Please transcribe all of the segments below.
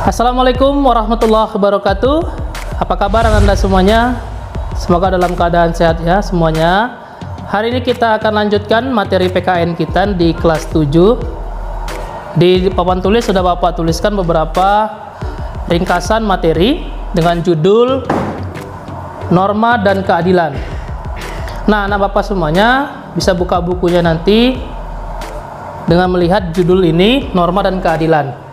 Assalamualaikum warahmatullahi wabarakatuh. Apa kabar Anda semuanya? Semoga dalam keadaan sehat ya semuanya. Hari ini kita akan lanjutkan materi PKN kita di kelas 7. Di papan tulis sudah Bapak tuliskan beberapa ringkasan materi dengan judul Norma dan Keadilan. Nah, anak Bapak semuanya bisa buka bukunya nanti dengan melihat judul ini, Norma dan Keadilan.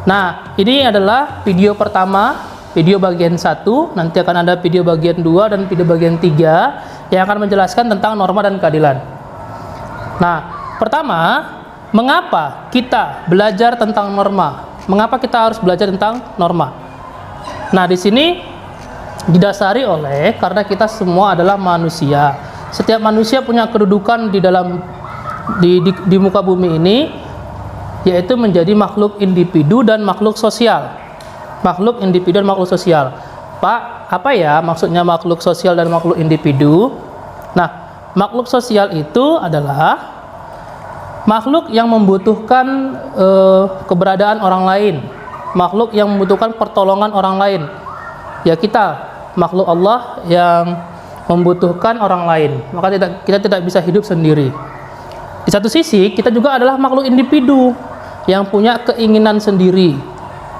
Nah, ini adalah video pertama, video bagian 1, nanti akan ada video bagian 2 dan video bagian 3 yang akan menjelaskan tentang norma dan keadilan. Nah, pertama, mengapa kita belajar tentang norma? Mengapa kita harus belajar tentang norma? Nah, di sini didasari oleh karena kita semua adalah manusia. Setiap manusia punya kedudukan di dalam di muka bumi ini, yaitu menjadi makhluk individu dan makhluk sosial. Makhluk individu dan makhluk sosial. Pak, apa ya maksudnya makhluk sosial dan makhluk individu? Nah, makhluk sosial itu adalah makhluk yang membutuhkan keberadaan orang lain, makhluk yang membutuhkan pertolongan orang lain. Ya, kita makhluk Allah yang membutuhkan orang lain, maka kita tidak bisa hidup sendiri. Di satu sisi, kita juga adalah makhluk individu yang punya keinginan sendiri,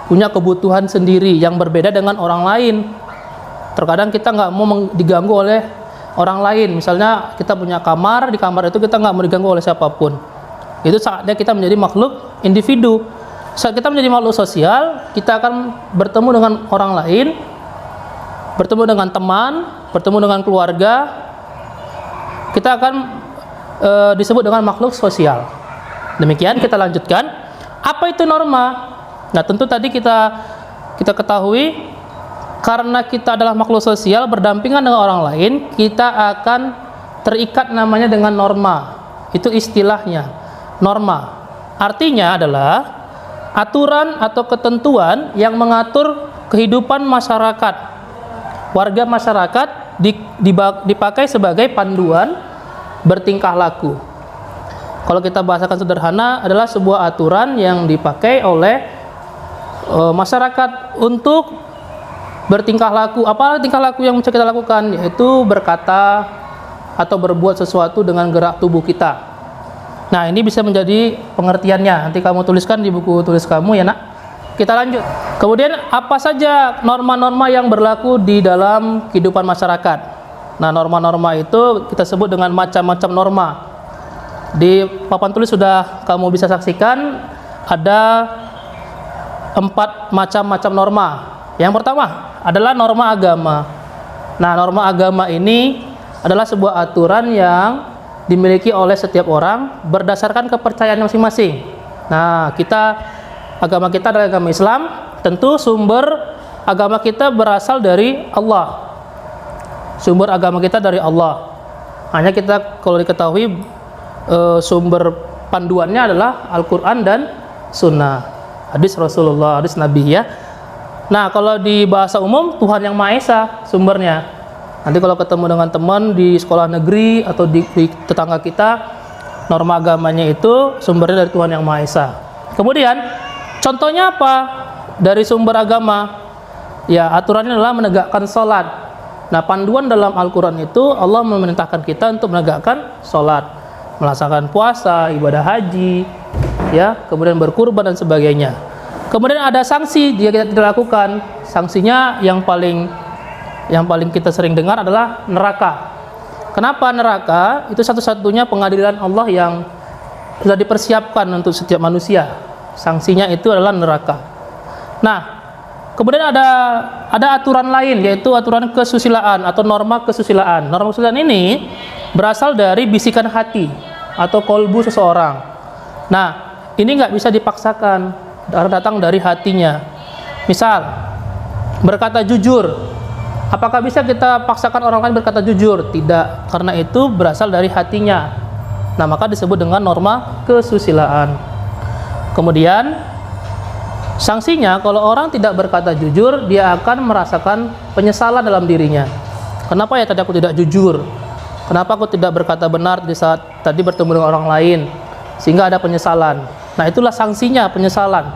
punya kebutuhan sendiri yang berbeda dengan orang lain. Terkadang kita nggak mau diganggu oleh orang lain. Misalnya kita punya kamar, di kamar itu kita nggak mau diganggu oleh siapapun. Itu saatnya kita menjadi makhluk individu. Saat kita menjadi makhluk sosial, kita akan bertemu dengan orang lain, bertemu dengan teman, bertemu dengan keluarga. Kita akan disebut dengan makhluk sosial. Demikian, kita lanjutkan. Apa itu norma? Nah, tentu tadi kita ketahui, karena kita adalah makhluk sosial berdampingan dengan orang lain, kita akan terikat namanya dengan norma. Itu istilahnya, norma. Artinya adalah aturan atau ketentuan yang mengatur kehidupan masyarakat. Warga masyarakat dipakai sebagai panduan bertingkah laku. Kalau kita bahasakan sederhana, adalah sebuah aturan yang dipakai oleh masyarakat untuk bertingkah laku. Apa tingkah laku yang bisa kita lakukan? Yaitu berkata atau berbuat sesuatu dengan gerak tubuh kita. Nah, ini bisa menjadi pengertiannya. Nanti kamu tuliskan di buku tulis kamu ya, Nak. Kita lanjut. Kemudian, apa saja norma-norma yang berlaku di dalam kehidupan masyarakat? Nah, norma-norma itu kita sebut dengan macam-macam norma. Di papan tulis sudah kamu bisa saksikan ada 4 macam-macam norma. Yang pertama adalah norma agama. Nah, norma agama ini adalah sebuah aturan yang dimiliki oleh setiap orang berdasarkan kepercayaan masing-masing. Nah, agama kita adalah agama Islam. Tentu sumber agama kita berasal dari Allah. Sumber agama kita dari Allah. Hanya kita kalau diketahui sumber panduannya adalah Al-Quran dan Sunnah, hadis Rasulullah, hadis Nabi ya. Nah, kalau di bahasa umum, Tuhan Yang Maha Esa sumbernya. Nanti kalau ketemu dengan teman di sekolah negeri atau di tetangga kita, norma agamanya itu sumbernya dari Tuhan Yang Maha Esa. Kemudian contohnya apa dari sumber agama? Ya, aturannya adalah menegakkan sholat. Nah, panduan dalam Al-Quran itu Allah memerintahkan kita untuk menegakkan sholat, melaksanakan puasa, ibadah haji, ya, kemudian berkurban dan sebagainya. Kemudian ada sanksi jika kita tidak lakukan. Sanksinya yang paling kita sering dengar adalah neraka. Kenapa neraka? Itu satu-satunya pengadilan Allah yang sudah dipersiapkan untuk setiap manusia. Sanksinya itu adalah neraka. Nah, kemudian ada aturan lain, yaitu aturan kesusilaan atau norma kesusilaan. Norma kesusilaan ini berasal dari bisikan hati atau kolbu seseorang. Nah, ini nggak bisa dipaksakan, datang dari hatinya. Misal, berkata jujur. Apakah bisa kita paksakan orang lain berkata jujur? Tidak, karena itu berasal dari hatinya. Nah, maka disebut dengan norma kesusilaan. Kemudian, sanksinya kalau orang tidak berkata jujur, dia akan merasakan penyesalan dalam dirinya. Kenapa ya tadi aku tidak jujur? Kenapa aku tidak berkata benar di saat tadi bertemu dengan orang lain? Sehingga ada penyesalan. Nah, itulah sanksinya, penyesalan.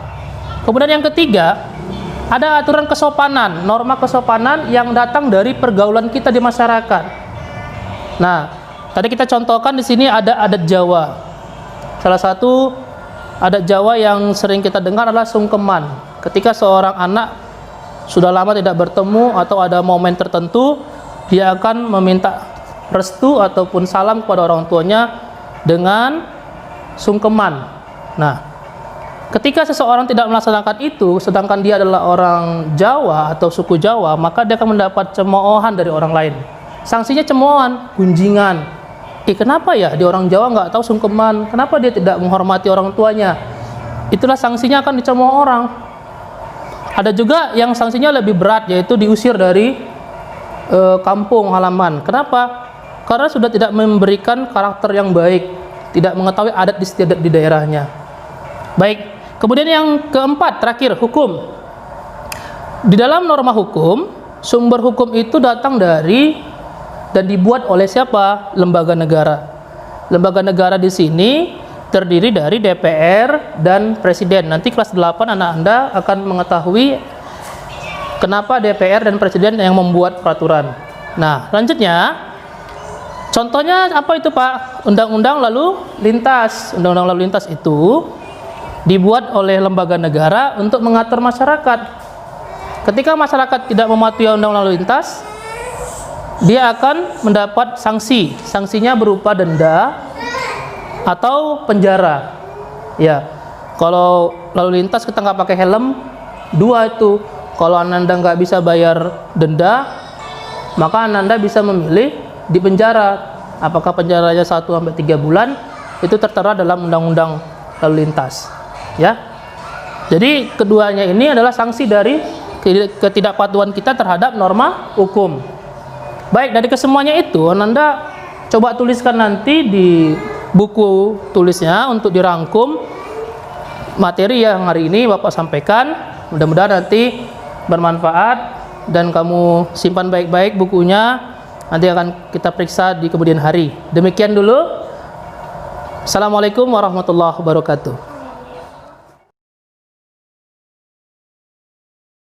Kemudian yang ketiga, Ada aturan kesopanan, norma kesopanan yang datang dari pergaulan kita di masyarakat. Nah, tadi kita contohkan di sini ada adat Jawa. Salah satu adat Jawa yang sering kita dengar adalah sungkeman. Ketika seorang anak sudah lama tidak bertemu atau ada momen tertentu, dia akan meminta restu ataupun salam kepada orang tuanya dengan sungkeman. Nah, ketika seseorang tidak melaksanakan itu, sedangkan dia adalah orang Jawa atau suku Jawa, maka dia akan mendapat cemoohan dari orang lain. Sanksinya cemoohan, gunjingan. Kenapa ya di orang Jawa nggak tahu sungkeman? Kenapa dia tidak menghormati orang tuanya? Itulah sanksinya akan dicemooh orang. Ada juga yang sanksinya lebih berat, yaitu diusir dari kampung halaman. Kenapa? Karena sudah tidak memberikan karakter yang baik, tidak mengetahui adat istiadat di daerahnya. Baik. Kemudian yang keempat, terakhir, hukum. Di dalam norma hukum, sumber hukum itu datang dari dan dibuat oleh siapa? Lembaga negara. Lembaga negara di sini terdiri dari DPR dan Presiden. Nanti kelas 8 anak Anda akan mengetahui kenapa DPR dan Presiden yang membuat peraturan. Nah, selanjutnya, contohnya apa itu Pak? Undang-undang lalu lintas. Undang-undang lalu lintas itu dibuat oleh lembaga negara untuk mengatur masyarakat. Ketika masyarakat tidak mematuhi undang-undang lalu lintas, dia akan mendapat sanksi. Sanksinya berupa denda atau penjara. Ya, kalau lalu lintas kita nggak pakai helm, 2 itu. Kalau Anda nggak bisa bayar denda, maka Anda bisa memilih di penjara. Apakah penjaranya 1-3 bulan? Itu tertera dalam undang-undang lalu lintas. Ya, jadi keduanya ini adalah sanksi dari ketidakpatuhan kita terhadap norma hukum. Baik, dari kesemuanya itu Anda coba tuliskan nanti di buku tulisnya untuk dirangkum materi yang hari ini Bapak sampaikan. Mudah-mudahan nanti bermanfaat dan kamu simpan baik-baik bukunya. Nanti akan kita periksa di kemudian hari. Demikian dulu. Assalamualaikum warahmatullahi wabarakatuh.